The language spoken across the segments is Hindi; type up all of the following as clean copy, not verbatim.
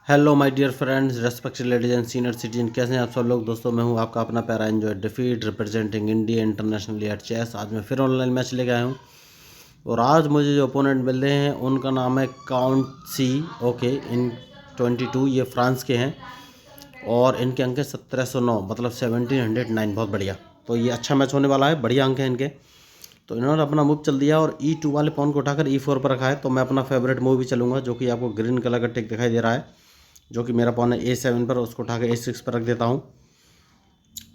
Hello my dear friends, respected ladies and senior citizen, कैसे हैं आप सब लोग। दोस्तों मैं हूं आपका अपना प्यारा एंजॉय डिफीट representing India internationally at chess. आज मैं फिर ऑनलाइन मैच लेके आया हूं और आज मुझे जो ओपोनेंट मिल रहे हैं उनका नाम है काउंट सी। ओके, इन 22 ये फ्रांस के हैं और इनके अंक है 1709, मतलब 1709। बहुत बढ़िया। तो ये अच्छा मैच होने वाला है, बढ़िया अंक है इनके। तो इन्होंने अपना मूव चल दिया और E2 वाले पॉन को उठाकर E4 पर रखा है। तो मैं अपना फेवरेट मूव भी चलूँगा, जो कि आपको ग्रीन कलर का टिक दिखाई दे रहा है, जो कि मेरा पॉन है A7 पर। उसको उठा के A6 पर रख देता हूँ।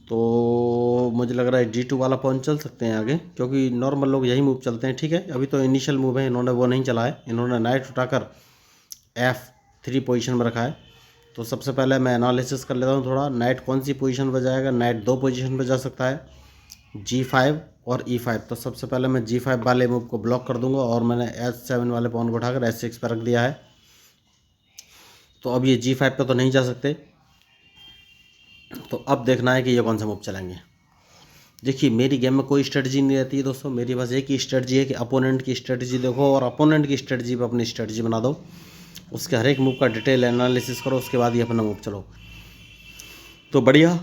तो मुझे लग रहा है D2 वाला पॉन चल सकते हैं आगे, क्योंकि नॉर्मल लोग यही मूव चलते हैं। ठीक है, अभी तो इनिशियल मूव है, इन्होंने वो नहीं चला है। इन्होंने नाइट उठाकर F3 पोजीशन में रखा है। तो सबसे पहले मैं एनालिसिस कर लेता हूँ थोड़ा। नाइट कौन सी पोजीशन पर जाएगा? नाइट 2 पोजीशन पर जा सकता है, G5 और E5। तो सबसे पहले मैं G5 वाले मूव को ब्लॉक कर दूंगा और मैंने H7 वाले पॉन को उठाकर H6 पर रख दिया है। तो अब ये G5 पे तो नहीं जा सकते। तो अब देखना है कि ये कौन सा मूव चलेंगे। देखिए, मेरी गेम में कोई स्ट्रेटजी नहीं रहती है दोस्तों। मेरी बस एक ही स्ट्रेटजी है कि अपोनेंट की स्ट्रेटजी देखो और अपोनेंट की स्ट्रेटजी पर अपनी स्ट्रेटजी बना दो। उसके हर एक मूव का डिटेल एनालिसिस करो, उसके बाद ही अपना मूव चलो। तो बढ़िया।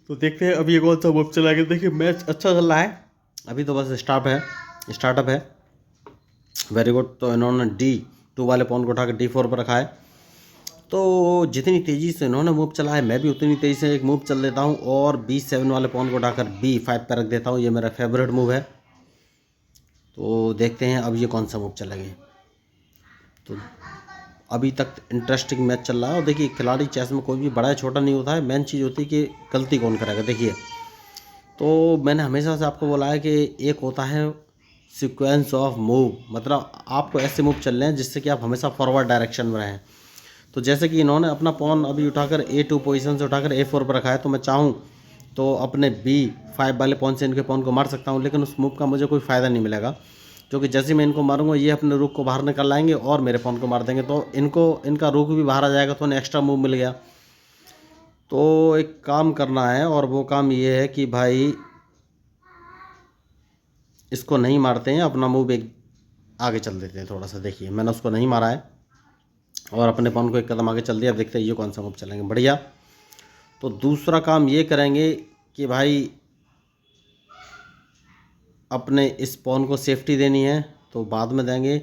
तो देखते हैं अभी ये कौन सा मूव चलाएंगे। देखिए, मैच अच्छा चल रहा है, अभी तो बस स्टार्टअप है। Very good. तो इन्होंने D2 वाले पॉन को उठाकर D4 पर रखा है। तो जितनी तेज़ी से इन्होंने मूव चला है, मैं भी उतनी तेज़ी से एक मूव चल देता हूँ और B7 वाले पॉन को उठाकर B5 पर रख देता हूँ। ये मेरा फेवरेट मूव है। तो देखते हैं अब ये कौन सा मूव चलेंगे। तो अभी तक इंटरेस्टिंग मैच चल रहा है। और देखिए, खिलाड़ी चेस में कोई भी बड़ा या छोटा नहीं होता है, मेन चीज़ होती है कि गलती कौन करेगा। देखिए, तो मैंने हमेशा से आपको बोला है कि एक होता है सीक्वेंस ऑफ मूव, मतलब आपको ऐसे मूव चलने हैं जिससे कि आप हमेशा फॉरवर्ड डायरेक्शन में रहें। तो जैसे कि इन्होंने अपना पॉन अभी उठाकर A2 पोजीशन से उठाकर A4 पर रखा है, तो मैं चाहूँ तो अपने B5 वाले पॉन से इनके पॉन को मार सकता हूँ, लेकिन उस मूव का मुझे कोई फ़ायदा नहीं मिलेगा, क्योंकि जैसे ही मैं इनको मारूंगा ये अपने रुक को बाहर निकल लाएंगे और मेरे पॉन को मार देंगे। तो इनका रुक भी बाहर आ जाएगा, तो उन्हें एक्स्ट्रा मूव मिल गया। तो एक काम करना है और वो काम ये है कि भाई इसको नहीं मारते हैं, अपना मूव एक आगे चल देते हैं थोड़ा सा। देखिए, मैंने उसको नहीं मारा है और अपने पॉन को एक कदम आगे चल दिया। अब देखते हैं ये कौन सा मूव चलेंगे। बढ़िया। तो दूसरा काम ये करेंगे कि भाई अपने इस पॉन को सेफ्टी देनी है, तो बाद में देंगे।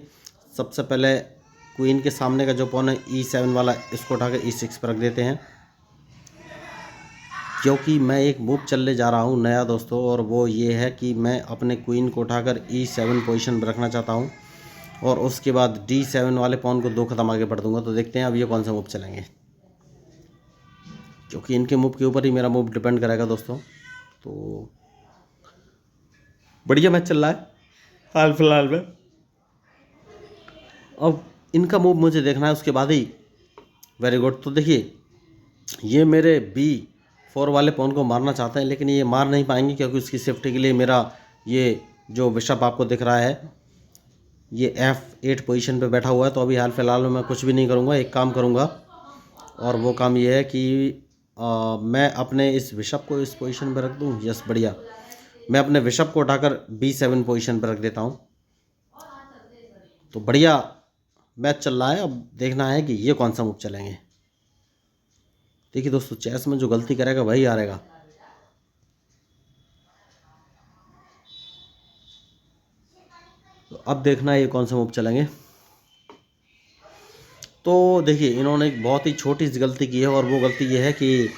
सबसे पहले क्वीन के सामने का जो पॉन है E7 वाला, इसको उठा के E6 पर रख देते हैं, क्योंकि मैं एक मूव चलने जा रहा हूँ नया दोस्तों, और वो ये है कि मैं अपने क्वीन को उठाकर E7 पोजीशन पर रखना चाहता हूँ और उसके बाद D7 वाले पॉन को 2 कदम आगे बढ़ दूंगा। तो देखते हैं अब ये कौन सा मूव चलेंगे, क्योंकि इनके मूव के ऊपर ही मेरा मूव डिपेंड करेगा दोस्तों। तो बढ़िया मैच चल रहा है हाल फिलहाल में। अब इनका मूव मुझे देखना है, उसके बाद ही। Very good. तो देखिए, ये मेरे B4 वाले पॉन को मारना चाहते हैं, लेकिन ये मार नहीं पाएंगे, क्योंकि उसकी सेफ्टी के लिए मेरा ये जो बिशप आपको दिख रहा है ये F8 पोजीशन पे बैठा हुआ है। तो अभी हाल फिलहाल में मैं कुछ भी नहीं करूँगा, एक काम करूँगा, और वो काम ये है कि मैं अपने इस बिशप को इस पोजीशन पर रख दूँ। यस, बढ़िया। मैं अपने बिशप को उठाकर B7 पोजीशन पर रख देता हूँ। तो बढ़िया मैच चल रहा है। अब देखना है कि ये कौन सा मूव चलेंगे। देखिए दोस्तों, चेस में जो गलती करेगा वही हारेगा। तो अब देखना है ये कौन सा मूव चलेंगे। तो देखिए, इन्होंने एक बहुत ही छोटी सी गलती की है, और वो गलती ये है कि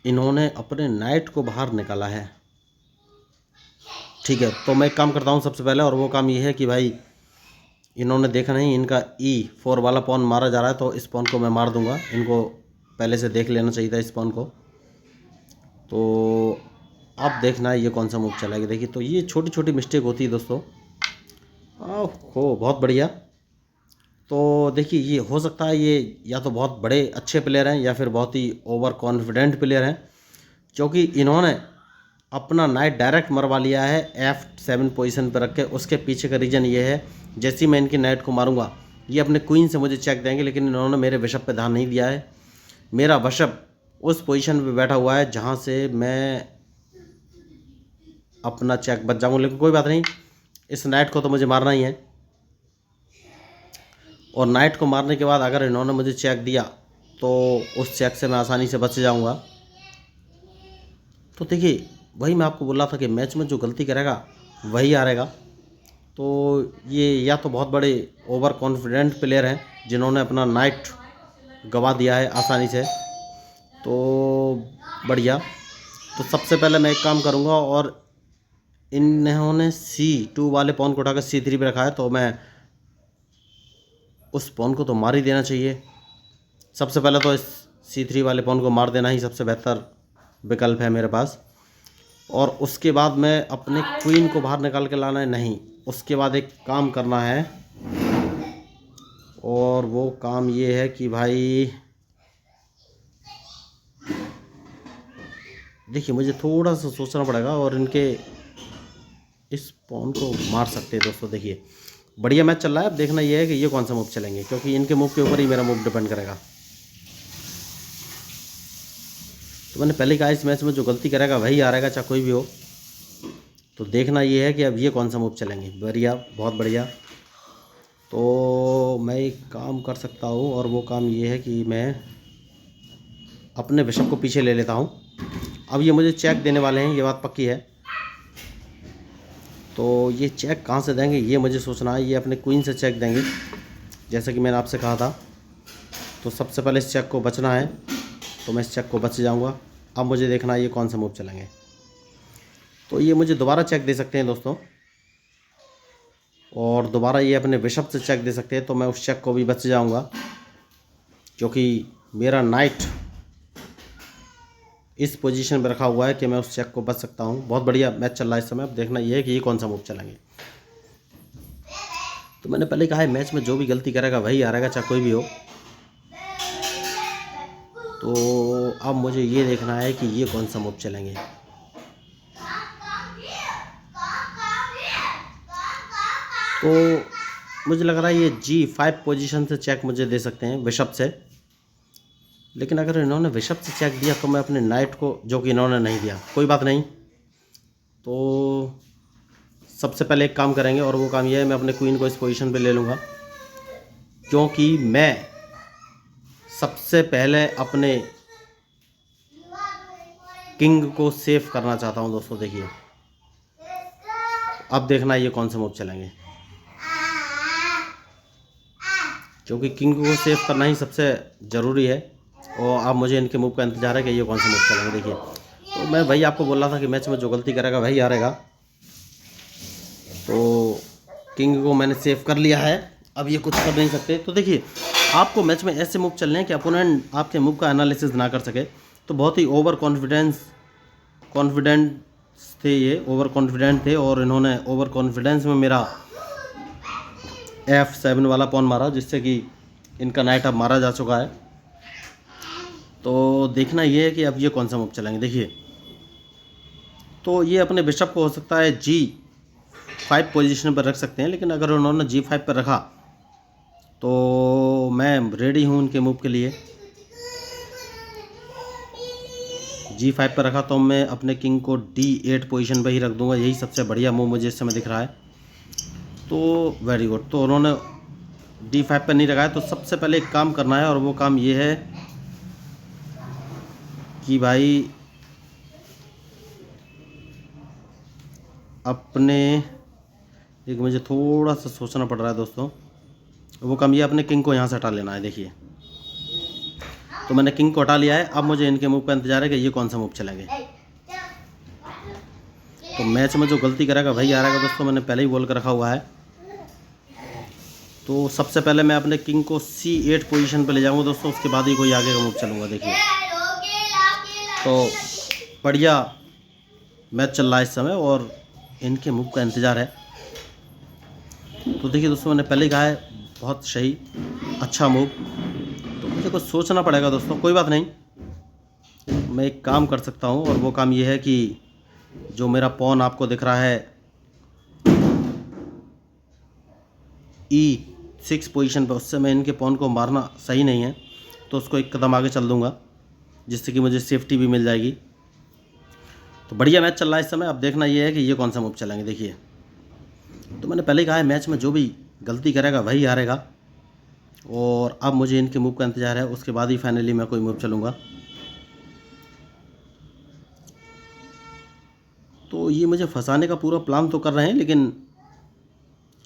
इन्होंने अपने नाइट को बाहर निकाला है। ठीक है, तो मैं एक काम करता हूँ सबसे पहले, और वो काम ये है कि भाई इन्होंने देखा नहीं, इनका E4 वाला पॉन मारा जा रहा है, तो इस पॉन को मैं मार दूंगा। इनको पहले से देख लेना चाहिए था इस पॉन को। तो अब देखना है ये कौन सा मूव चलेगा। देखिए, तो ये छोटी छोटी मिस्टेक होती है दोस्तों। हो बहुत बढ़िया। तो देखिए, ये हो सकता है ये या तो बहुत बड़े अच्छे प्लेयर हैं या फिर बहुत ही ओवर कॉन्फिडेंट प्लेयर हैं, क्योंकि इन्होंने अपना नाइट डायरेक्ट मरवा लिया है F7 पोजीशन पर रख के। उसके पीछे का रीज़न ये है, जैसे ही मैं इनकी नाइट को मारूंगा ये अपने क्वीन से मुझे चेक देंगे, लेकिन इन्होंने मेरे बिशप पे ध्यान नहीं दिया है। मेरा बिशप उस पोजीशन पे बैठा हुआ है जहाँ से मैं अपना चेक बच जाऊँगा, लेकिन कोई बात नहीं, इस नाइट को तो मुझे मारना ही है। और नाइट को मारने के बाद अगर इन्होंने मुझे चेक दिया तो उस चेक से मैं आसानी से बच जाऊंगा। तो देखिए वही मैं आपको बोल रहा था कि मैच में जो गलती करेगा वही हारेगा। तो ये या तो बहुत बड़े ओवर कॉन्फिडेंट प्लेयर हैं जिन्होंने अपना नाइट गवा दिया है आसानी से। तो बढ़िया। तो सबसे पहले मैं एक काम करूँगा, और इन्होंने C2 वाले पॉन को उठाकर C3 पे रखा है, तो मैं उस पॉन को तो मार ही देना चाहिए। सबसे पहले तो इस C3 वाले पॉन को मार देना ही सबसे बेहतर विकल्प है मेरे पास। और उसके बाद मैं अपने क्वीन को बाहर निकाल के लाना है, नहीं, उसके बाद एक काम करना है, और वो काम ये है कि भाई देखिए मुझे थोड़ा सा सोचना पड़ेगा, और इनके इस पॉन को मार सकते हैं दोस्तों। देखिए बढ़िया मैच चल रहा है। अब देखना ये है कि ये कौन सा मूव चलेंगे, क्योंकि इनके मूव के ऊपर ही मेरा मूव डिपेंड करेगा। तो मैंने पहले कहा इस मैच में जो गलती करेगा वही हारेगा, चाहे कोई भी हो। तो देखना ये है कि अब ये कौन सा मूव चलेंगे। बढ़िया, बहुत बढ़िया। तो मैं एक काम कर सकता हूँ, और वो काम ये है कि मैं अपने बिशप को पीछे ले लेता हूँ। अब ये मुझे चेक देने वाले हैं, ये बात पक्की है। तो ये चेक कहाँ से देंगे ये मुझे सोचना है। ये अपने क्वीन से चेक देंगे, जैसे कि मैंने आपसे कहा था। तो सबसे पहले इस चेक को बचना है, तो मैं इस चेक को बच जाऊंगा। अब मुझे देखना है ये कौन सा मूव चलेंगे। तो ये मुझे दोबारा चेक दे सकते हैं दोस्तों, और दोबारा ये अपने बिशप से चेक दे सकते हैं, तो मैं उस चेक को भी बच जाऊंगा, क्योंकि मेरा नाइट इस पोजीशन पर रखा हुआ है कि मैं उस चेक को बच सकता हूं। बहुत बढ़िया मैच चल रहा है इस समय। अब देखना ये है कि ये कौन सा मूव चलेंगे। तो मैंने पहले कहा है मैच में जो भी गलती करेगा वही हारेगा, चाहे कोई भी हो। तो अब मुझे ये देखना है कि ये कौन सा मूव चलेंगे। तो मुझे लग रहा है ये G5 पोजीशन से चेक मुझे दे सकते हैं बिशप से। लेकिन अगर इन्होंने बिशप से चेक दिया तो मैं अपने नाइट को, जो कि इन्होंने नहीं दिया, कोई बात नहीं। तो सबसे पहले एक काम करेंगे, और वो काम ये है मैं अपने क्वीन को इस पोजीशन पे ले लूँगा, क्योंकि मैं सबसे पहले अपने किंग को सेव करना चाहता हूँ दोस्तों। देखिए अब देखना ये कौन से मूव चलेंगे, क्योंकि किंग को सेव करना ही सबसे ज़रूरी है। और अब मुझे इनके मूव का इंतजार है कि ये कौन से मूव चलेंगे। देखिए तो मैं भाई आपको बोल रहा था कि मैच में जो गलती करेगा वही हारेगा। तो किंग को मैंने सेव कर लिया है, अब ये कुछ कर नहीं सकते। तो देखिए आपको मैच में ऐसे मूव चलने हैं कि अपोनेंट आपके मूव का एनालिसिस ना कर सके। तो बहुत ही ओवर कॉन्फिडेंट थे, ये ओवर कॉन्फिडेंट थे, और इन्होंने ओवर कॉन्फिडेंस में मेरा F7 वाला पॉन मारा, जिससे कि इनका नाइट अब मारा जा चुका है। तो देखना ये है कि अब ये कौन सा मूव चलेंगे। देखिए तो ये अपने बिशप को हो सकता है G5 पोजीशन पर रख सकते हैं, लेकिन अगर उन्होंने G5 पर रखा तो मैं रेडी हूँ उनके मूव के लिए। G5 पर रखा तो मैं अपने किंग को D8 पोजीशन पर ही रख दूंगा। यही सबसे बढ़िया मूव मुझे इस समय दिख रहा है। तो वेरी गुड। तो उन्होंने D5 पर नहीं रखा है, तो सबसे पहले एक काम करना है, और वो काम ये है कि भाई अपने, एक मुझे थोड़ा सा सोचना पड़ रहा है दोस्तों, वो काम ये अपने किंग को यहाँ से हटा लेना है। देखिए तो मैंने किंग को हटा लिया है। अब मुझे इनके मूव का इंतजार है कि ये कौन सा मूव चलेंगे। तो मैच में जो गलती करेगा वही हारेगा दोस्तों, मैंने पहले ही बोल कर रखा हुआ है। तो सबसे पहले मैं अपने किंग को C8 पोजीशन पे ले जाऊंगा दोस्तों, उसके बाद ही कोई आगे का मूव चलूँगा। देखिए तो बढ़िया मैच चल रहा है इस समय, और इनके मूव का इंतज़ार है। तो देखिए दोस्तों मैंने पहले ही कहा है बहुत सही, अच्छा मूव। तो मुझे कुछ सोचना पड़ेगा दोस्तों, कोई बात नहीं। मैं एक काम कर सकता हूँ, और वो काम ये है कि जो मेरा पॉन आपको दिख रहा है E6 पोजीशन पर, उससे मैं इनके पॉन को मारना सही नहीं है, तो उसको एक कदम आगे चल दूंगा, जिससे कि मुझे सेफ्टी भी मिल जाएगी। तो बढ़िया मैच चल रहा है इस समय। अब देखना ये है कि ये कौन सा मूव चलेंगे। देखिए तो मैंने पहले कहा है मैच में जो भी गलती करेगा वही हारेगा। और अब मुझे इनके मूव का इंतज़ार है, उसके बाद ही फाइनली मैं कोई मूव चलूँगा। तो ये मुझे फंसाने का पूरा प्लान तो कर रहे हैं, लेकिन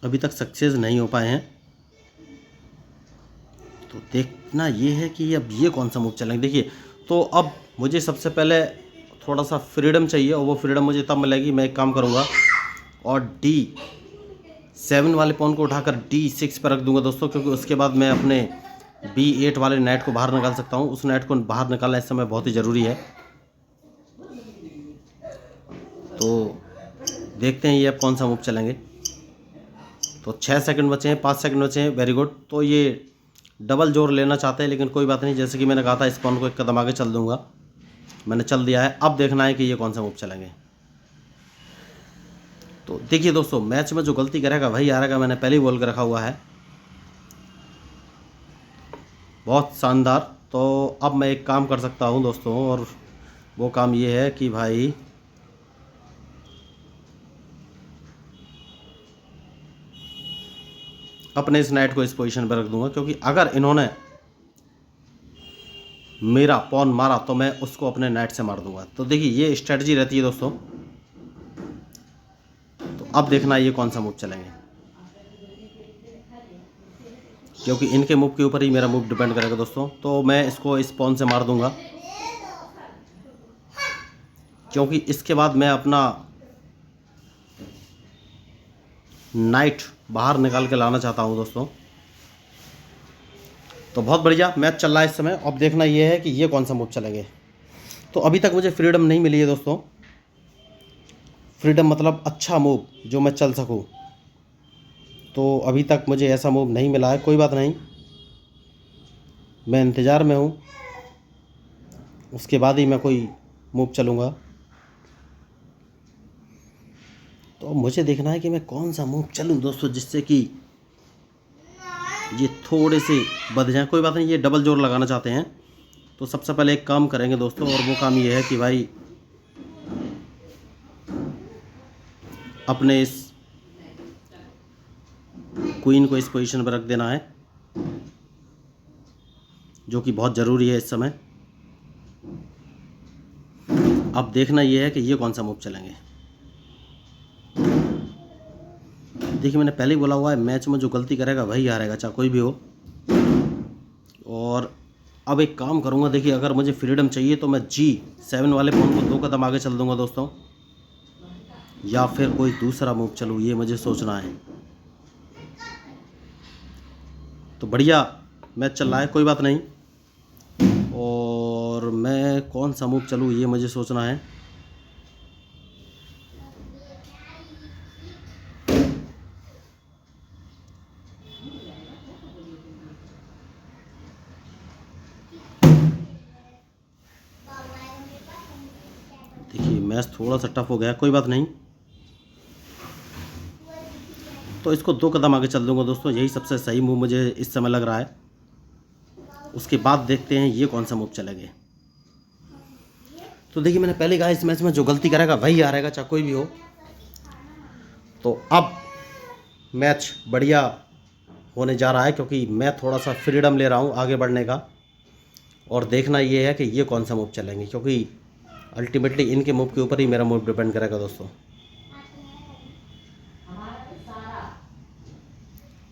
अभी तक सक्सेस नहीं हो पाए हैं। तो देखना ये है कि अब ये कौन सा मूव चलेंगे। देखिए, तो अब मुझे सबसे पहले थोड़ा सा फ्रीडम चाहिए, और वो फ्रीडम मुझे तब मिलेगी, मैं एक काम करूँगा और D7 वाले पॉन को उठाकर D6 पर रख दूंगा दोस्तों, क्योंकि उसके बाद मैं अपने B8 वाले नाइट को बाहर निकाल सकता हूँ। उस नाइट को बाहर निकालना इस समय बहुत ही ज़रूरी है। तो देखते हैं ये अब कौन सा मूव चलेंगे। तो 6 सेकंड बचे हैं, 5 सेकंड बचे हैं, वेरी गुड। तो ये डबल जोर लेना चाहते हैं, लेकिन कोई बात नहीं, जैसे कि मैंने कहा था इस पॉन को एक कदम आगे चल दूंगा, मैंने चल दिया है। अब देखना है कि ये कौन सा मूव चलेंगे। तो देखिए दोस्तों, मैच में जो गलती करेगा वही हारेगा, मैंने पहले ही बोल के रखा हुआ है। बहुत शानदार। तो अब मैं एक काम कर सकता हूँ दोस्तों, और वो काम ये है कि भाई अपने इस नाइट को इस पोजीशन पर रख दूंगा, क्योंकि अगर इन्होंने मेरा पॉन मारा तो मैं उसको अपने नाइट से मार दूंगा। तो देखिए ये स्ट्रेटजी रहती है दोस्तों। तो अब देखना ये कौन सा मूव चलेंगे, क्योंकि इनके मूव के ऊपर ही मेरा मूव डिपेंड करेगा दोस्तों। तो मैं इसको इस पॉन से मार दूंगा, क्योंकि इसके बाद मैं अपना नाइट बाहर निकाल के लाना चाहता हूं दोस्तों। तो बहुत बढ़िया मैच चल रहा है इस समय। अब देखना ये है कि ये कौन सा मूव चलेंगे। तो अभी तक मुझे फ्रीडम नहीं मिली है दोस्तों। फ्रीडम मतलब अच्छा मूव जो मैं चल सकूं, तो अभी तक मुझे ऐसा मूव नहीं मिला है। कोई बात नहीं, मैं इंतज़ार में हूं, उसके बाद ही मैं कोई मूव चलूँगा। तो मुझे देखना है कि मैं कौन सा मूव चलूँ दोस्तों, जिससे कि ये थोड़े से बध जाएं। कोई बात नहीं, ये डबल जोर लगाना चाहते हैं। तो सबसे पहले एक काम करेंगे दोस्तों, और वो काम ये है कि भाई अपने इस क्वीन को इस पोजीशन पर रख देना है, जो कि बहुत ज़रूरी है इस समय। अब देखना ये है कि ये कौन सा मूव चलेंगे। देखिए मैंने पहले ही बोला हुआ है, मैच में जो गलती करेगा वही हारेगा, चाहे कोई भी हो। और अब एक काम करूँगा, देखिए अगर मुझे फ्रीडम चाहिए तो मैं G7 वाले पॉन को 2 कदम आगे चल दूँगा दोस्तों, या फिर कोई दूसरा मूव चलूँ, ये मुझे सोचना है। तो बढ़िया मैच चल रहा है, कोई बात नहीं। और मैं कौन सा मूव चलूँ ये मुझे सोचना है। देखिए मैच थोड़ा सा टफ हो गया, कोई बात नहीं। तो इसको 2 कदम आगे चल दूंगा दोस्तों, यही सबसे सही मूव मुझे इस समय लग रहा है। उसके बाद देखते हैं ये कौन सा मूव चलेंगे। तो देखिए मैंने पहले कहा, इस मैच में जो गलती करेगा वही हारेगा, चाहे कोई भी हो। तो अब मैच बढ़िया होने जा रहा है, क्योंकि मैं थोड़ा सा फ्रीडम ले रहा हूँ आगे बढ़ने का। और देखना ये है कि ये कौन सा मूव चलेंगे, क्योंकि अल्टीमेटली इनके मूव के ऊपर ही मेरा मूव डिपेंड करेगा दोस्तों।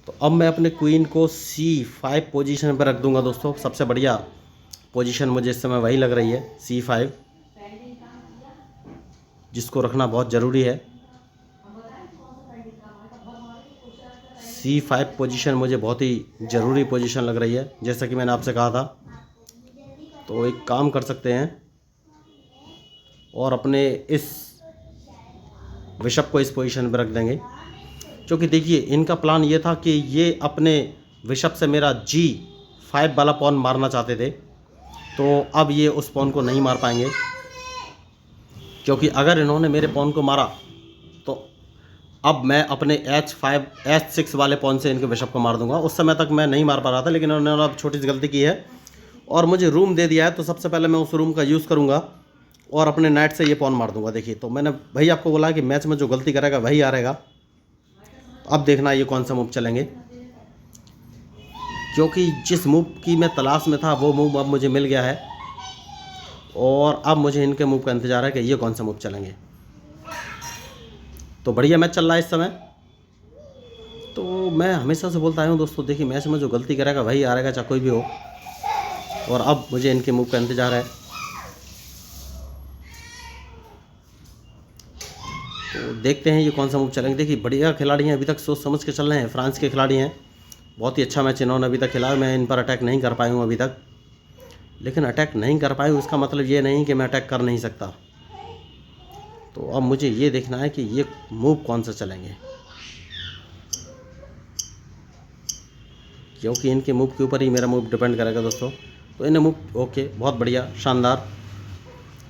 तो अब मैं अपने क्वीन को C5 पोजीशन पर रख दूंगा दोस्तों। सबसे बढ़िया पोजीशन मुझे इस समय वही लग रही है, C5, जिसको रखना बहुत ज़रूरी है। C5 पोजीशन मुझे बहुत ही ज़रूरी पोजीशन लग रही है, जैसा कि मैंने आपसे कहा था। तो एक काम कर सकते हैं और अपने इस बिशप को इस पोजीशन पर रख देंगे, क्योंकि देखिए इनका प्लान ये था कि ये अपने बिशप से मेरा G5 वाला पॉन मारना चाहते थे। तो अब ये उस पॉन को नहीं मार पाएंगे, क्योंकि अगर इन्होंने मेरे पॉन को मारा तो अब मैं अपने H6 वाले पॉन से इनके बिशप को मार दूंगा। उस समय तक मैं नहीं मार पा रहा था, लेकिन उन्होंने अब छोटी सी गलती की है और मुझे रूम दे दिया है। तो सबसे पहले मैं उस रूम का यूज़ करूंगा और अपने नाइट से ये पॉन मार दूंगा। देखिए, तो मैंने भाई आपको बोला कि मैच में जो गलती करेगा वही हारेगा। अब देखना ये कौन सा मूव चलेंगे, क्योंकि जिस मूव की मैं तलाश में था वो मूव अब मुझे मिल गया है, और अब मुझे इनके मूव का इंतज़ार है कि ये कौन सा मूव चलेंगे। तो बढ़िया मैच चल रहा है इस समय। तो मैं हमेशा से बोलता आया हूँ दोस्तों, देखिए मैच में जो गलती करेगा वही हारेगा, चाहे कोई भी हो, और अब मुझे इनके मूव का इंतज़ार है। तो देखते हैं ये कौन सा मूव चलेंगे। देखिए बढ़िया खिलाड़ी हैं, अभी तक सोच समझ के चल रहे हैं, फ्रांस के खिलाड़ी हैं, बहुत ही अच्छा मैच इन्होंने अभी तक खेला। मैं इन पर अटैक नहीं कर पाया हूँ अभी तक, लेकिन अटैक नहीं कर पाए उसका मतलब ये नहीं कि मैं अटैक कर नहीं सकता। तो अब मुझे ये देखना है कि ये मूव कौन सा चलेंगे, क्योंकि इनके मूव के ऊपर ही मेरा मूव डिपेंड करेगा दोस्तों। तो इन्हें मूव ओके, बहुत बढ़िया, शानदार।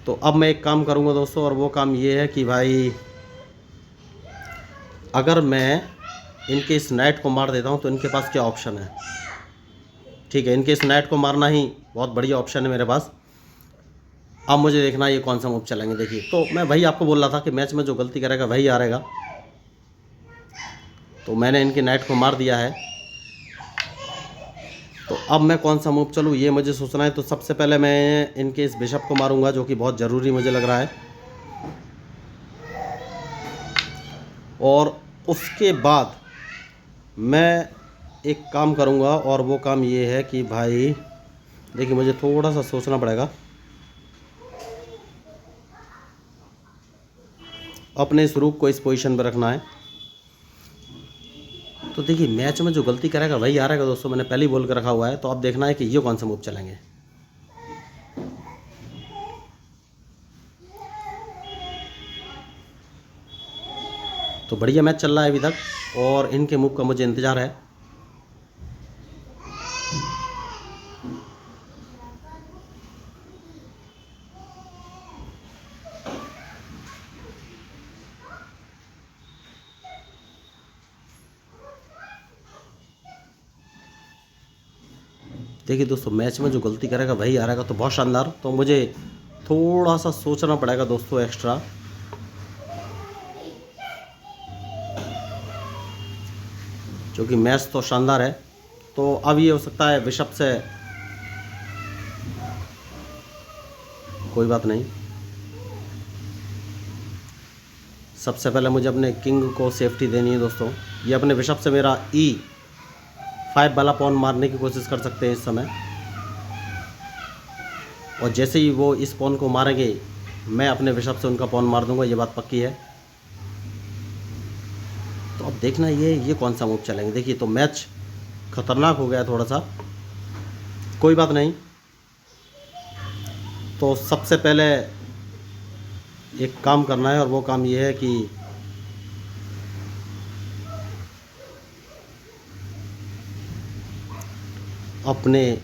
तो अब मैं एक काम करूँगा दोस्तों, और वो काम ये है कि भाई अगर मैं इनके इस नाइट को मार देता हूँ तो इनके पास क्या ऑप्शन है। ठीक है, इनके इस नाइट को मारना ही बहुत बढ़िया ऑप्शन है मेरे पास। अब मुझे देखना है ये कौन सा मूव चलेंगे। देखिए तो मैं वही आपको बोल रहा था कि मैच में जो गलती करेगा वही हारेगा। तो मैंने इनके नाइट को मार दिया है, तो अब मैं कौन सा मूव चलूँ ये मुझे सोचना है। तो सबसे पहले मैं इनके इस बिशप को मारूंगा, जो कि बहुत ज़रूरी मुझे लग रहा है, और उसके बाद मैं एक काम करूंगा, और वो काम ये है कि भाई देखिए मुझे थोड़ा सा सोचना पड़ेगा। अपने इस रूक को इस पोजीशन पर रखना है। तो देखिए मैच में जो गलती करेगा वही हारेगा दोस्तों, मैंने पहले ही बोल कर रखा हुआ है। तो अब देखना है कि ये कौन सा मूव चलेंगे। तो बढ़िया मैच चल रहा है अभी तक, और इनके मूव का मुझे इंतज़ार है। देखिए दोस्तों मैच में जो गलती करेगा वही हारेगा, तो बहुत शानदार। तो मुझे थोड़ा सा सोचना पड़ेगा दोस्तों एक्स्ट्रा, क्योंकि मैच तो शानदार है। तो अब ये हो सकता है बिशप से, कोई बात नहीं। सबसे पहले मुझे अपने किंग को सेफ्टी देनी है दोस्तों। ये अपने बिशप से मेरा E5 वाला पॉन मारने की कोशिश कर सकते हैं इस समय, और जैसे ही वो इस पॉन को मारेंगे मैं अपने बिशप से उनका पॉन मार दूंगा, ये बात पक्की है। तो अब देखना ये कौन सा मूव चलेंगे। देखिए तो मैच खतरनाक हो गया थोड़ा सा, कोई बात नहीं। तो सबसे पहले एक काम करना है, और वो काम ये है कि अपने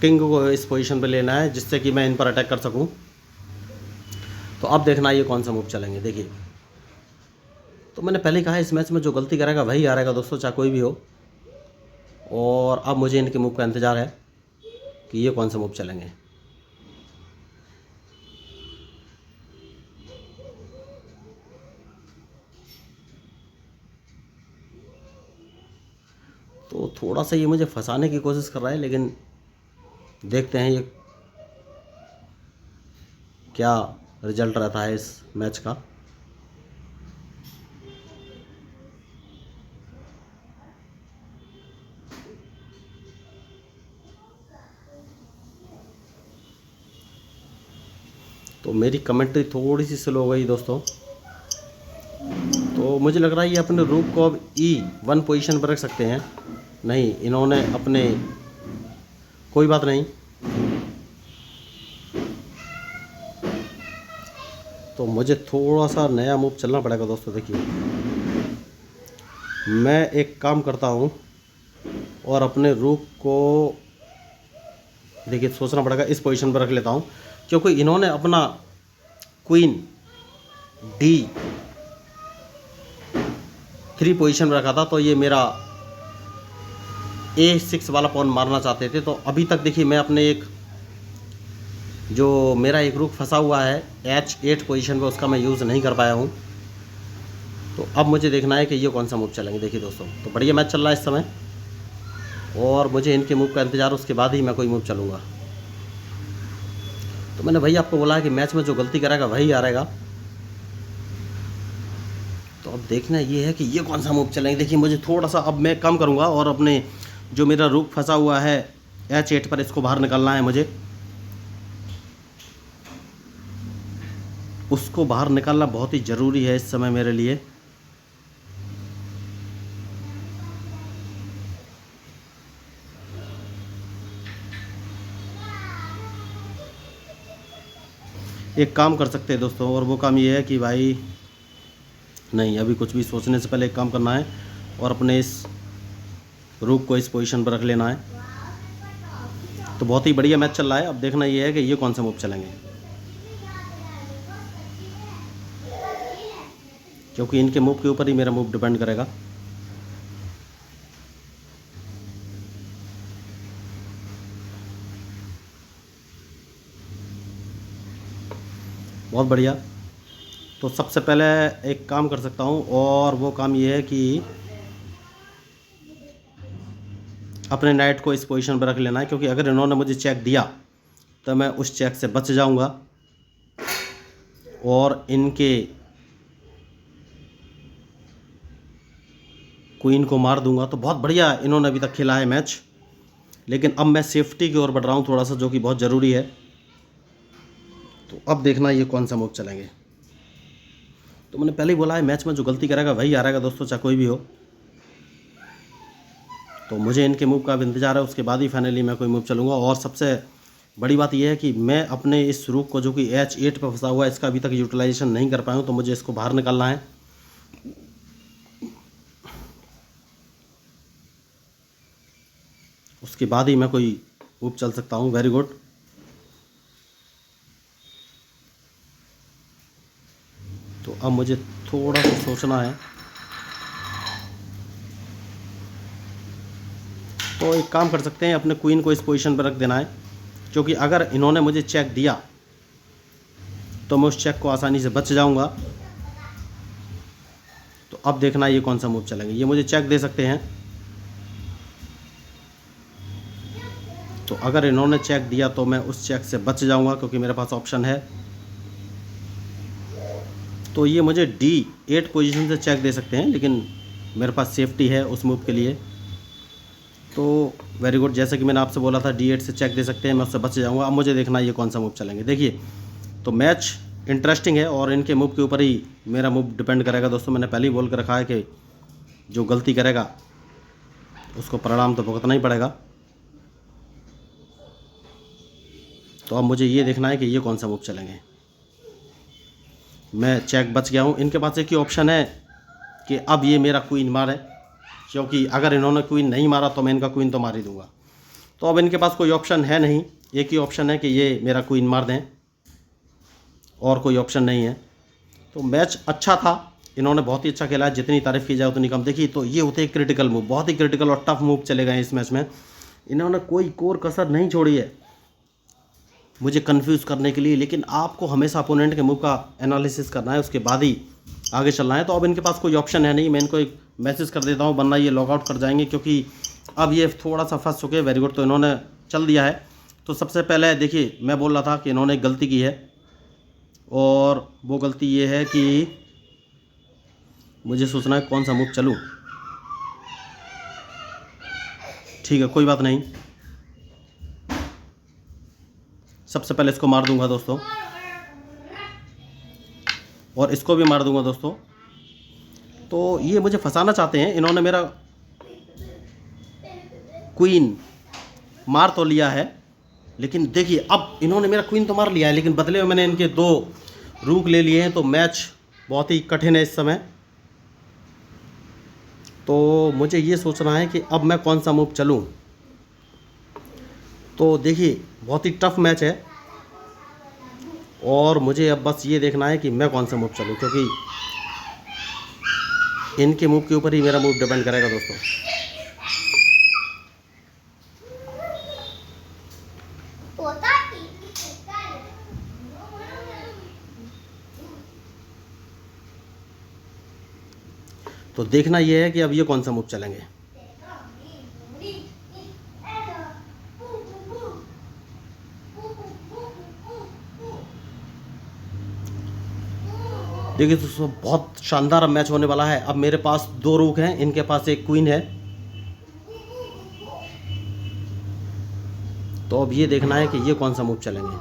किंग को इस पोजीशन पे लेना है जिससे कि मैं इन पर अटैक कर सकूं। तो अब देखना ये कौन सा मूव चलेंगे। देखिए तो मैंने पहले कहा इस मैच में जो गलती करेगा वही हारेगा दोस्तों, चाहे कोई भी हो। और अब मुझे इनके मूव का इंतज़ार है कि ये कौन सा मूव चलेंगे। तो थोड़ा सा ये मुझे फंसाने की कोशिश कर रहा है, लेकिन देखते हैं ये क्या रिजल्ट रहता है इस मैच का। तो मेरी कमेंट्री थोड़ी सी स्लो हो गई दोस्तों। तो मुझे लग रहा है ये अपने रूक को अब E1 पोजीशन पर रख सकते हैं। नहीं, इन्होंने अपने, कोई बात नहीं। तो मुझे थोड़ा सा नया मूव चलना पड़ेगा दोस्तों। देखिए मैं एक काम करता हूँ, और अपने रूक को देखिए सोचना पड़ेगा, इस पोजीशन पर रख लेता हूँ, क्योंकि इन्होंने अपना क्वीन D3 पोजीशन में रखा था। तो ये मेरा A6 वाला पॉन मारना चाहते थे। तो अभी तक देखिए मैं अपने एक, जो मेरा एक रूक फंसा हुआ है H8 पोजीशन पे, उसका मैं यूज़ नहीं कर पाया हूँ। तो अब मुझे देखना है कि ये कौन सा मूव चलेंगे। देखिए दोस्तों, तो बढ़िया मैच चल रहा है इस समय और मुझे इनके मूव का इंतज़ार, उसके बाद ही मैं कोई मूव चलूँगा। तो मैंने भाई आपको बोला है कि मैच में जो गलती करेगा वही हारेगा। तो अब देखना ये है कि ये कौन सा मूव चलेंगे। देखिए मुझे थोड़ा सा अब मैं कम करूँगा और अपने जो मेरा रूक फंसा हुआ है H8 पर, इसको बाहर निकालना है मुझे। उसको बाहर निकालना बहुत ही ज़रूरी है इस समय मेरे लिए। एक काम कर सकते हैं दोस्तों, और वो काम ये है कि भाई नहीं, अभी कुछ भी सोचने से पहले एक काम करना है और अपने इस रूक को इस पोजीशन पर रख लेना है। तो बहुत ही बढ़िया मैच चल रहा है। अब देखना ये है कि ये कौन सा मूव चलेंगे, क्योंकि इनके मूव के ऊपर ही मेरा मूव डिपेंड करेगा। बहुत बढ़िया। तो सबसे पहले एक काम कर सकता हूँ और वो काम ये है कि अपने नाइट को इस पोजीशन पर रख लेना है, क्योंकि अगर इन्होंने मुझे चेक दिया तो मैं उस चेक से बच जाऊंगा और इनके क्वीन को मार दूंगा। तो बहुत बढ़िया इन्होंने अभी तक खेला है मैच, लेकिन अब मैं सेफ्टी की ओर बढ़ रहा हूँ थोड़ा सा, जो कि बहुत ज़रूरी है। तो अब देखना ये कौन सा मूव चलेंगे। तो मैंने पहले ही बोला है, मैच में जो गलती करेगा वही हारेगा दोस्तों, चाहे कोई भी हो। तो मुझे इनके मूव का अब इंतज़ार है, उसके बाद ही फाइनली मैं कोई मूव चलूँगा। और सबसे बड़ी बात यह है कि मैं अपने इस रूक को, जो कि H8 पर फंसा हुआ है, इसका अभी तक यूटिलाइजेशन नहीं कर पाया हूँ। तो मुझे इसको बाहर निकालना है। उसके बाद ही मैं कोई मूव चल सकता हूँ। Very good. तो अब मुझे थोड़ा सा सोचना है। तो एक काम कर सकते हैं, अपने क्वीन को इस पोजीशन पर रख देना है, क्योंकि अगर इन्होंने मुझे चेक दिया तो मैं उस चेक को आसानी से बच जाऊंगा। तो अब देखना ये कौन सा मूव चलेंगे। ये मुझे चेक दे सकते हैं, तो अगर इन्होंने चेक दिया तो मैं उस चेक से बच जाऊंगा, क्योंकि मेरे पास ऑप्शन है। तो ये मुझे D8 पोजीशन से चेक दे सकते हैं, लेकिन मेरे पास सेफ्टी है उस मूव के लिए। तो वेरी गुड, जैसे कि मैंने आपसे बोला था D8 से चेक दे सकते हैं, मैं उससे बच जाऊंगा। अब मुझे देखना ये कौन सा मूव चलेंगे। देखिए, तो मैच इंटरेस्टिंग है और इनके मूव के ऊपर ही मेरा मूव डिपेंड करेगा दोस्तों। मैंने पहले ही बोल कर रखा है कि जो गलती करेगा उसको परिणाम तो भुगतना ही पड़ेगा। तो अब मुझे ये देखना है कि ये कौन सा मूव चलेंगे। मैं चेक बच गया हूँ। इनके पास एक ही ऑप्शन है कि अब ये मेरा क्वीन मारे, क्योंकि अगर इन्होंने क्वीन नहीं मारा तो मैं इनका क्वीन तो मार ही दूंगा। तो अब इनके पास कोई ऑप्शन है नहीं, एक ही ऑप्शन है कि ये मेरा क्वीन मार दें, और कोई ऑप्शन नहीं है। तो मैच अच्छा था, इन्होंने बहुत ही अच्छा खेला है, जितनी तारीफ़ की जाए उतनी कम। देखिए, तो ये होते हैं क्रिटिकल मूव, बहुत ही क्रिटिकल और टफ मूव चले गए इस मैच में। इन्होंने कोई कोर कसर नहीं छोड़ी है मुझे कंफ्यूज करने के लिए, लेकिन आपको हमेशा अपोनेंट के मूव का एनालिसिस करना है, उसके बाद ही आगे चलना है। तो अब इनके पास कोई ऑप्शन है नहीं। मैं इनको एक मैसेज कर देता हूँ, वरना ये लॉग आउट कर जाएंगे, क्योंकि अब ये थोड़ा सा फंस चुके हैं। वेरी गुड, तो इन्होंने चल दिया है। तो सबसे पहले देखिए, मैं बोल रहा था कि इन्होंने एक गलती की है, और वो गलती ये है कि मुझे सोचना है कौन सा मूव चलूँ। ठीक है, कोई बात नहीं। सबसे पहले इसको मार दूंगा दोस्तों, और इसको भी मार दूंगा दोस्तों। तो ये मुझे फंसाना चाहते हैं। इन्होंने मेरा क्वीन मार तो लिया है, लेकिन देखिए, अब इन्होंने मेरा क्वीन तो मार लिया है, लेकिन बदले में मैंने इनके 2 रूक ले लिए हैं। तो मैच बहुत ही कठिन है इस समय। तो मुझे ये सोचना है कि अब मैं कौन सा मूव चलूं। तो देखिए, बहुत ही टफ मैच है, और मुझे अब बस ये देखना है कि मैं कौन सा मूव चलूं, क्योंकि इनके मूव के ऊपर ही मेरा मूव डिपेंड करेगा दोस्तों। तो देखना ये है कि अब ये कौन सा मूव चलेंगे। देखिए दोस्तों, बहुत शानदार मैच होने वाला है। अब मेरे पास 2 रूक हैं, इनके पास एक क्वीन है। तो अब ये देखना है कि ये कौन सा मूव चलेंगे।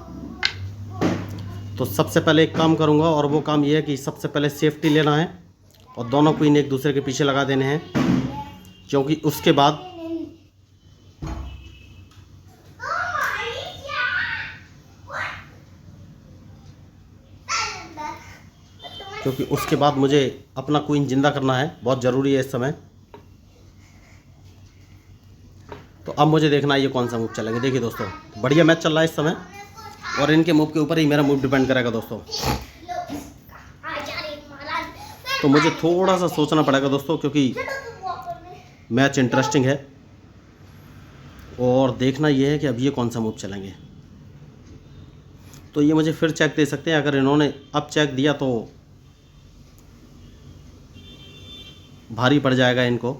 तो सबसे पहले एक काम करूंगा, और वो काम ये है कि सबसे पहले सेफ्टी लेना है और दोनों क्वीन एक दूसरे के पीछे लगा देने हैं, क्योंकि उसके बाद मुझे अपना क्वीन जिंदा करना है, बहुत ज़रूरी है इस समय। तो अब मुझे देखना है ये कौन सा मूव चलेंगे। देखिए दोस्तों, बढ़िया मैच चल रहा है इस समय, और इनके मूव के ऊपर ही मेरा मूव डिपेंड करेगा दोस्तों। तो मुझे थोड़ा सा सोचना पड़ेगा दोस्तों, क्योंकि मैच इंटरेस्टिंग है। और देखना ये है कि अब ये कौन सा मूव चलेंगे। तो ये मुझे फिर चेक दे सकते हैं। अगर इन्होंने अब चेक दिया तो भारी पड़ जाएगा इनको,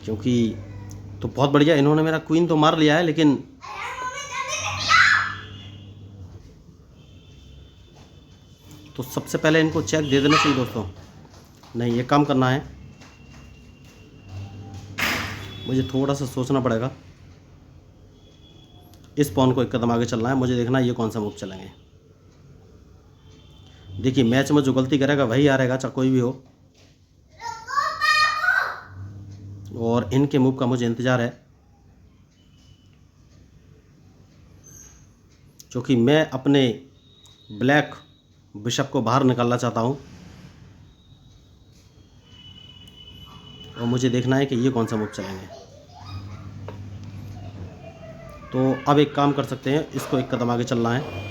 क्योंकि तो बहुत बढ़िया, इन्होंने मेरा क्वीन तो मार लिया है, लेकिन तो सबसे पहले इनको चेक दे देना चाहिए दोस्तों। नहीं, ये काम करना है, मुझे थोड़ा सा सोचना पड़ेगा। इस पॉन को एक कदम आगे चलना है, मुझे देखना है ये कौन सा मूव चलेंगे। देखिए, मैच में जो गलती करेगा वही हारेगा, चाहे कोई भी हो। और इनके मूव का मुझे इंतज़ार है, क्योंकि मैं अपने ब्लैक बिशप को बाहर निकालना चाहता हूं। और मुझे देखना है कि ये कौन सा मूव चलेंगे। तो अब एक काम कर सकते हैं, इसको एक कदम आगे चलना है।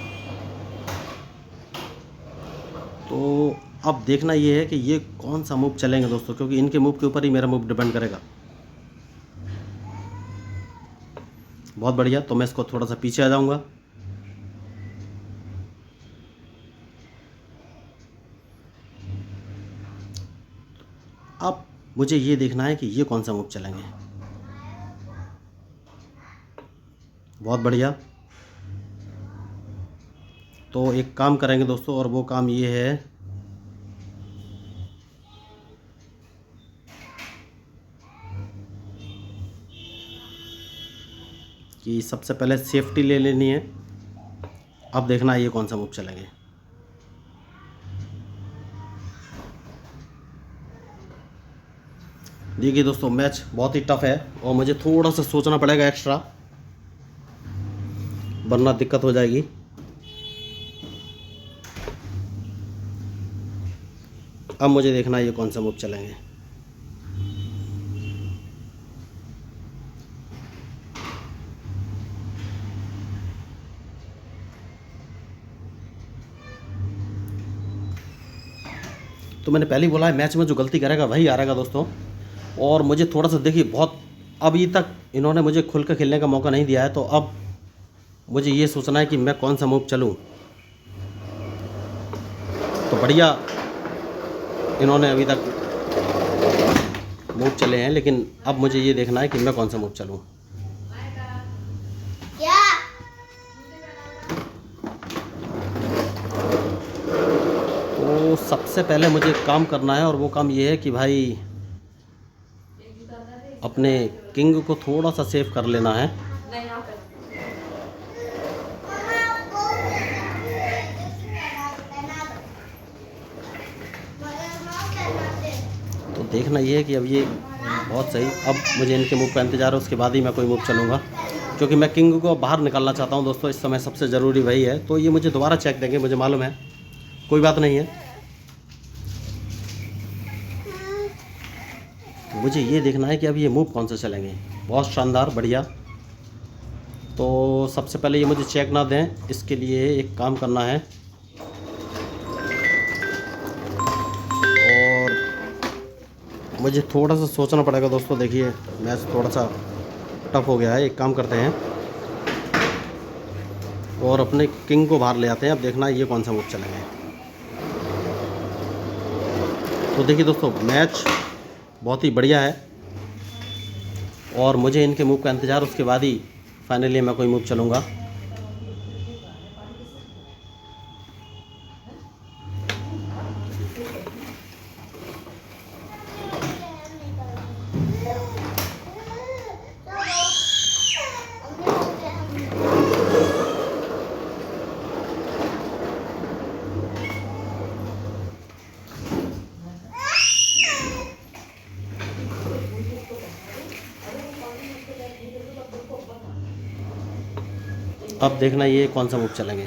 तो अब देखना ये है कि ये कौन सा मूव चलेंगे दोस्तों, क्योंकि इनके मूव के ऊपर ही मेरा मूव डिपेंड करेगा। बहुत बढ़िया, तो मैं इसको थोड़ा सा पीछे आ जाऊंगा। अब मुझे ये देखना है कि ये कौन सा मूव चलेंगे। बहुत बढ़िया, तो एक काम करेंगे दोस्तों, और वो काम ये है कि सबसे पहले सेफ्टी ले लेनी है। अब देखना है ये कौन सा मूव चलेंगे। देखिए दोस्तों, मैच बहुत ही टफ है और मुझे थोड़ा सा सोचना पड़ेगा एक्स्ट्रा, वरना दिक्कत हो जाएगी। अब मुझे देखना है ये कौन सा मूव चलेंगे। तो मैंने पहले ही बोला है, मैच में जो गलती करेगा वही हारेगा दोस्तों। और मुझे थोड़ा सा देखिए, बहुत अभी तक इन्होंने मुझे खुल कर खेलने का मौका नहीं दिया है, तो अब मुझे ये सोचना है कि मैं कौन सा मूव चलूं। तो बढ़िया इन्होंने अभी तक मूव चले हैं, लेकिन अब मुझे ये देखना है कि मैं कौन सा मूव चलूं। तो सबसे पहले मुझे एक काम करना है, और वो काम ये है कि भाई अपने किंग को थोड़ा सा सेव कर लेना है। तो देखना ये है कि अब ये बहुत सही, अब मुझे इनके मूव का इंतज़ार है, उसके बाद ही मैं कोई मूव चलूँगा, क्योंकि मैं किंग को बाहर निकालना चाहता हूँ दोस्तों। इस समय सबसे ज़रूरी वही है। तो ये मुझे दोबारा चेक देंगे, मुझे मालूम है, कोई बात नहीं है। तो मुझे ये देखना है कि अब ये मूव कौन से चलेंगे। बहुत शानदार, बढ़िया। तो सबसे पहले ये मुझे चेक ना दें, इसके लिए एक काम करना है, और मुझे थोड़ा सा सोचना पड़ेगा दोस्तों। देखिए, मैच थोड़ा सा टफ हो गया है। एक काम करते हैं और अपने किंग को बाहर ले आते हैं। अब देखना है ये कौन सा मूव चलेंगे। तो देखिए दोस्तों, मैच बहुत ही बढ़िया है और मुझे इनके मूव का इंतज़ार, उसके बाद ही फाइनली मैं कोई मूव चलूँगा। अब देखना ये कौन सा मूव चलेंगे।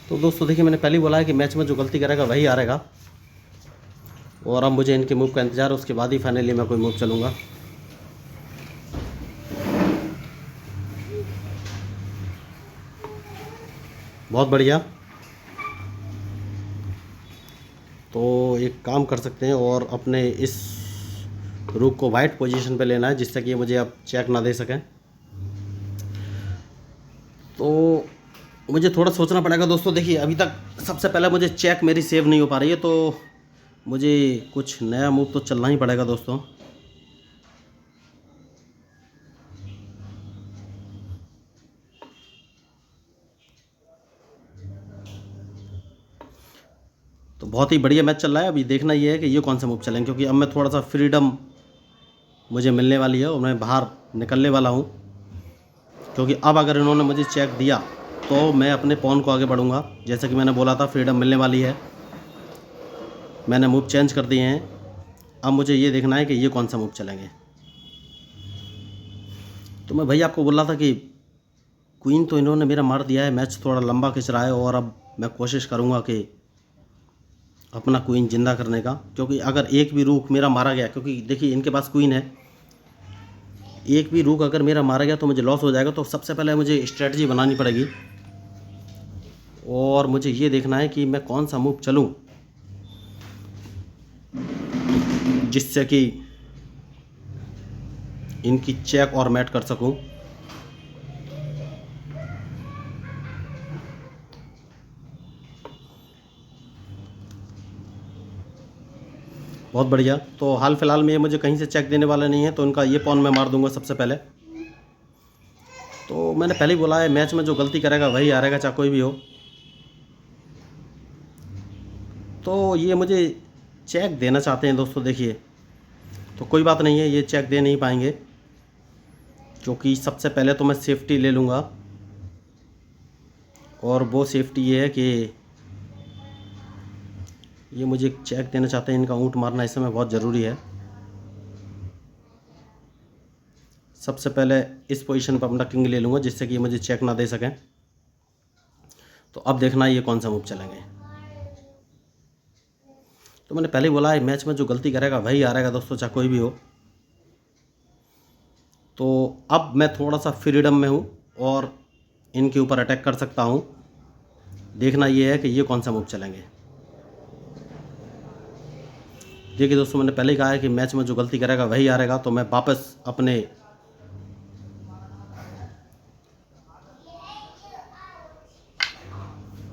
तो दोस्तों देखिए, मैंने पहले ही बोला है कि मैच में जो गलती करेगा वही हारेगा और अब मुझे इनके मूव का इंतज़ार, उसके बाद ही फाइनली मैं कोई मूव चलूँगा। बहुत बढ़िया। तो एक काम कर सकते हैं और अपने इस रूक को वाइट पोजीशन पे लेना है, जिससे कि मुझे अब चेक ना दे सकें। तो मुझे थोड़ा सोचना पड़ेगा दोस्तों। देखिए, अभी तक सबसे पहले मुझे चेक मेरी सेव नहीं हो पा रही है, तो मुझे कुछ नया मूव तो चलना ही पड़ेगा दोस्तों। तो बहुत ही बढ़िया मैच चल रहा है। अभी देखना ये है कि ये कौन सा मूव चलेंगे, क्योंकि अब मैं थोड़ा सा फ्रीडम मुझे मिलने वाली है और मैं बाहर निकलने वाला हूँ। क्योंकि अब अगर इन्होंने मुझे चेक दिया तो मैं अपने पॉन को आगे बढ़ूँगा। जैसा कि मैंने बोला था, फ्रीडम मिलने वाली है। मैंने मूव चेंज कर दिए हैं। अब मुझे ये देखना है कि ये कौन सा मूव चलेंगे। तो मैं भैया आपको बोल रहा था कि क्वीन तो इन्होंने मेरा मार दिया है, मैच थोड़ा लंबा खिंच रहा है और अब मैं कोशिश करूँगा कि अपना क्वीन जिंदा करने का। क्योंकि अगर एक भी रूक मेरा मारा गया, क्योंकि देखिए इनके पास क्वीन है, एक भी रूक अगर मेरा मारा गया तो मुझे लॉस हो जाएगा। तो सबसे पहले मुझे स्ट्रेटजी बनानी पड़ेगी और मुझे ये देखना है कि मैं कौन सा मूव चलूँ जिससे कि इनकी चेक और मैट कर सकूं। बहुत बढ़िया। तो हाल फिलहाल में ये मुझे कहीं से चेक देने वाला नहीं है, तो इनका ये पॉन मैं मार दूंगा सबसे पहले। तो मैंने पहले ही बोला है, मैच में जो गलती करेगा वही हारेगा, चाहे कोई भी हो। तो ये मुझे चेक देना चाहते हैं दोस्तों। देखिए, तो कोई बात नहीं है, ये चेक दे नहीं पाएंगे, क्योंकि सबसे पहले तो मैं सेफ्टी ले लूँगा। और वो सेफ्टी ये है कि ये मुझे चेक देना चाहते हैं। इनका ऊँट मारना इस समय बहुत ज़रूरी है। सबसे पहले इस पोजीशन पर अपना किंग ले लूँगा, जिससे कि ये मुझे चेक ना दे सकें। तो अब देखना ये कौन सा मूव चलेंगे। तो मैंने पहले ही बोला है, मैच में जो गलती करेगा वही हारेगा दोस्तों, चाहे कोई भी हो। तो अब मैं थोड़ा सा फ्रीडम में हूँ और इनके ऊपर अटैक कर सकता हूँ। देखना ये है कि ये कौन सा मूव चलेंगे। देखिए दोस्तों, मैंने पहले ही कहा है कि मैच में जो गलती करेगा वही हारेगा। तो मैं वापस अपने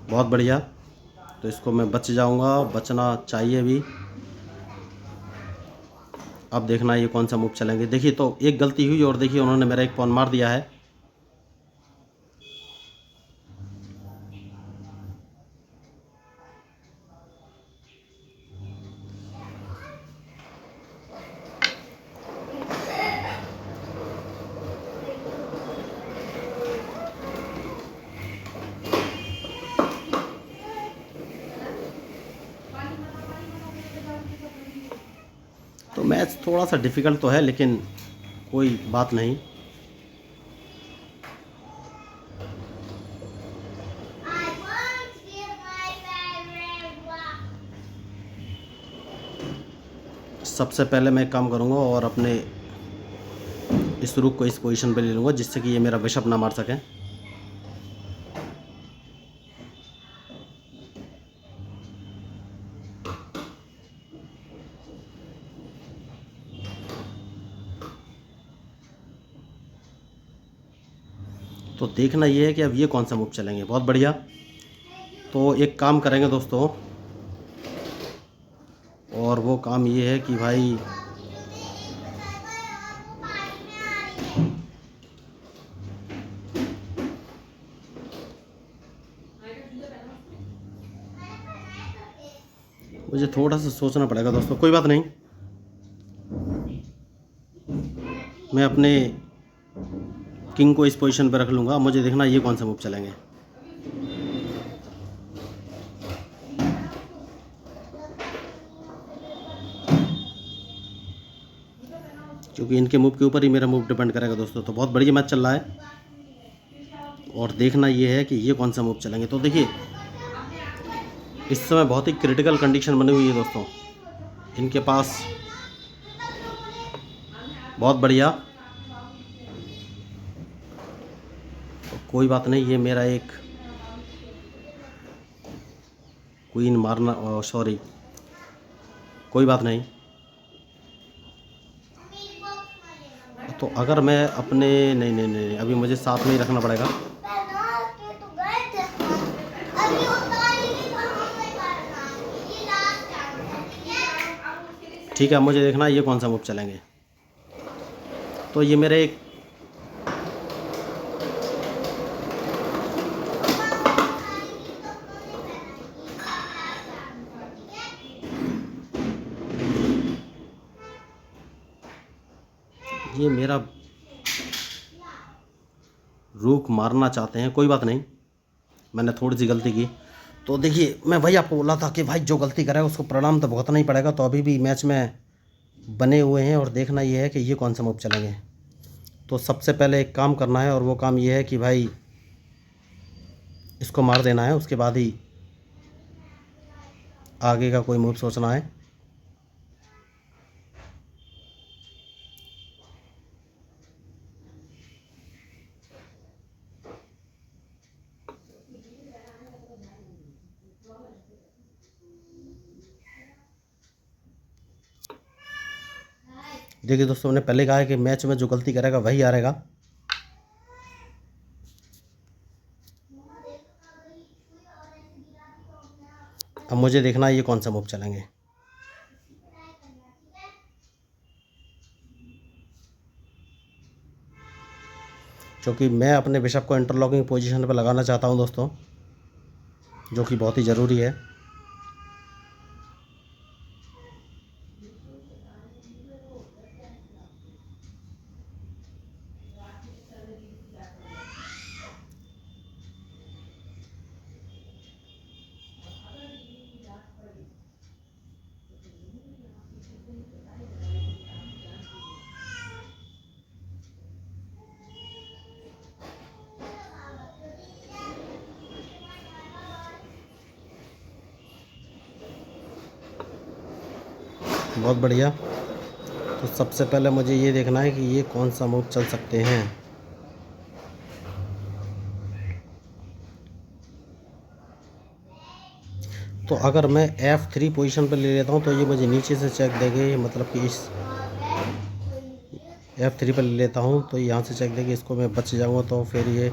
बहुत बढ़िया। तो इसको मैं बच जाऊंगा, बचना चाहिए भी। अब देखना ये कौन सा मूव चलेंगे। देखिए, तो एक गलती हुई और देखिए उन्होंने मेरा एक पॉन मार दिया है। तो मैच थोड़ा सा डिफ़िकल्ट तो है, लेकिन कोई बात नहीं। सबसे पहले मैं एक काम करूँगा और अपने इस रुक को इस पोजीशन पे ले लूँगा, जिससे कि ये मेरा बिशप ना मार सके। तो देखना ये है कि अब ये कौन सा मूव चलेंगे। बहुत बढ़िया। तो एक काम करेंगे दोस्तों, और वो काम ये है कि भाई मुझे थोड़ा सा सोचना पड़ेगा दोस्तों, कोई बात नहीं। मैं अपने किंग को इस पोजीशन पर रख लूँगा। मुझे देखना ये कौन सा मूव चलेंगे। क्योंकि इनके मूव के ऊपर ही मेरा मूव डिपेंड करेगा दोस्तों। तो बहुत बढ़िया मैच चल रहा है, और देखना ये है कि ये कौन सा मूव चलेंगे। तो देखिए इस समय बहुत ही क्रिटिकल कंडीशन बनी हुई है दोस्तों इनके पास। बहुत बढ़िया। तो कोई बात नहीं, ये मेरा एक क्वीन मारना, सॉरी कोई बात नहीं। तो अगर मैं अपने नहीं नहीं नहीं अभी मुझे साथ में ही रखना पड़ेगा। ठीक है, मुझे देखना ये कौन सा मूव चलेंगे। तो ये मेरे एक ये मेरा रूक मारना चाहते हैं। कोई बात नहीं, मैंने थोड़ी सी गलती की। तो देखिए मैं वही आपको बोला था कि भाई जो गलती करे उसको परिणाम तो भुगतना ही पड़ेगा। तो अभी भी मैच में बने हुए हैं, और देखना ये है कि ये कौन सा मूव चलेंगे। तो सबसे पहले एक काम करना है, और वो काम ये है कि भाई इसको मार देना है, उसके बाद ही आगे का कोई मूव सोचना है। देखिए दोस्तों, मैंने पहले कहा है कि मैच में जो गलती करेगा वही हारेगा। अब मुझे देखना है ये कौन सा मूव चलेंगे। क्योंकि मैं अपने बिशप को इंटरलॉकिंग पोजीशन पर लगाना चाहता हूं दोस्तों, जो कि बहुत ही ज़रूरी है। बहुत बढ़िया। तो सबसे पहले मुझे ये देखना है कि ये कौन सा मूव चल सकते हैं। तो अगर मैं F3 पोजीशन पर ले लेता हूँ तो ये मुझे नीचे से चेक देंगे, मतलब कि इस F3 पर ले लेता हूँ तो यहाँ से चेक देंगे, इसको मैं बच जाऊँगा तो फिर ये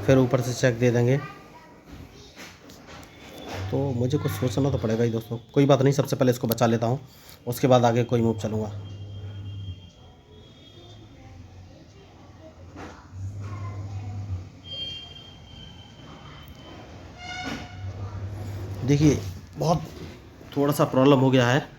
फिर ऊपर से चेक दे देंगे। तो मुझे कुछ सोचना तो पड़ेगा ही दोस्तों। कोई बात नहीं, सबसे पहले इसको बचा लेता हूँ, उसके बाद आगे कोई मूव चलूँगा। देखिए बहुत थोड़ा सा प्रॉब्लम हो गया है।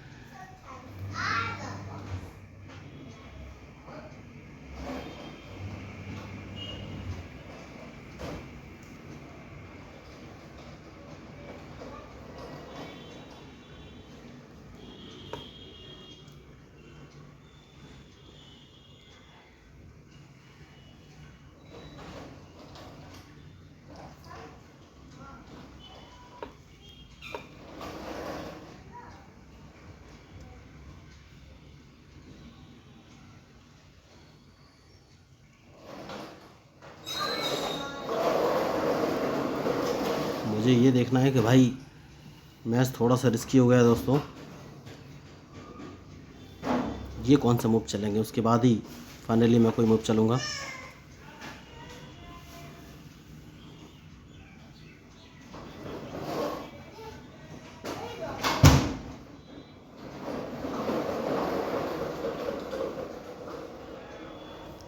मुझे ये देखना है कि भाई मैच थोड़ा सा रिस्की हो गया है दोस्तों। ये कौन सा मूव चलेंगे, उसके बाद ही फाइनली मैं कोई मूव चलूँगा।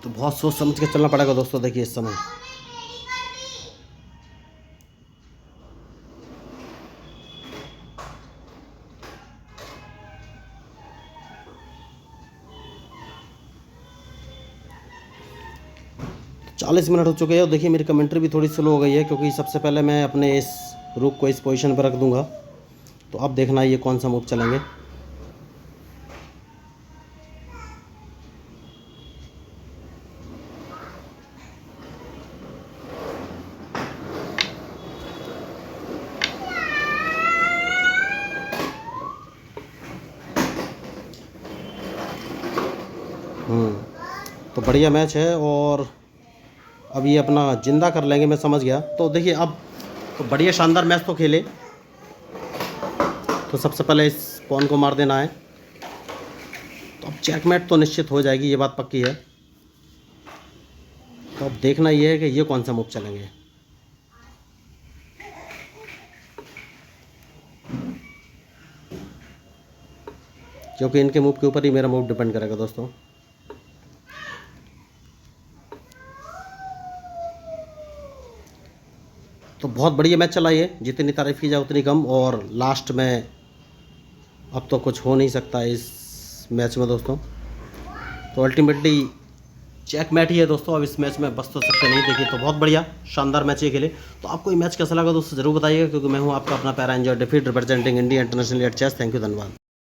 तो बहुत सोच समझ के चलना पड़ेगा दोस्तों। देखिए इस समय 40 मिनट हो चुके हैं और देखिए मेरी कमेंट्री भी थोड़ी स्लो हो गई है, क्योंकि सबसे पहले मैं अपने इस रुक को इस पोजीशन पर रख दूंगा। तो अब देखना ये कौन सा मूव चलेंगे। तो बढ़िया मैच है और अब ये अपना जिंदा कर लेंगे, मैं समझ गया। तो देखिए अब तो बढ़िया शानदार मैच तो खेले। तो सबसे पहले इस पॉन को मार देना है। तो अब चेकमेट तो निश्चित हो जाएगी, ये बात पक्की है। तो अब देखना ये है कि ये कौन सा मूव चलेंगे। क्योंकि इनके मूव के ऊपर ही मेरा मूव डिपेंड करेगा दोस्तों। तो बहुत बढ़िया मैच चला ये, जितनी तारीफ़ की जाए उतनी कम। और लास्ट में अब तो कुछ हो नहीं सकता इस मैच में दोस्तों। तो अल्टीमेटली चेक मैट ही है दोस्तों। अब इस मैच में बच तो सकते नहीं। देखिए तो बहुत बढ़िया शानदार मैच ये खेले। तो आपको ये मैच कैसा लगा दोस्तों ज़रूर बताइएगा, क्योंकि मैं हूँ आपका अपना पैरा एंजॉय डिफीट representing India international at chess. Thank you, धन्यवाद।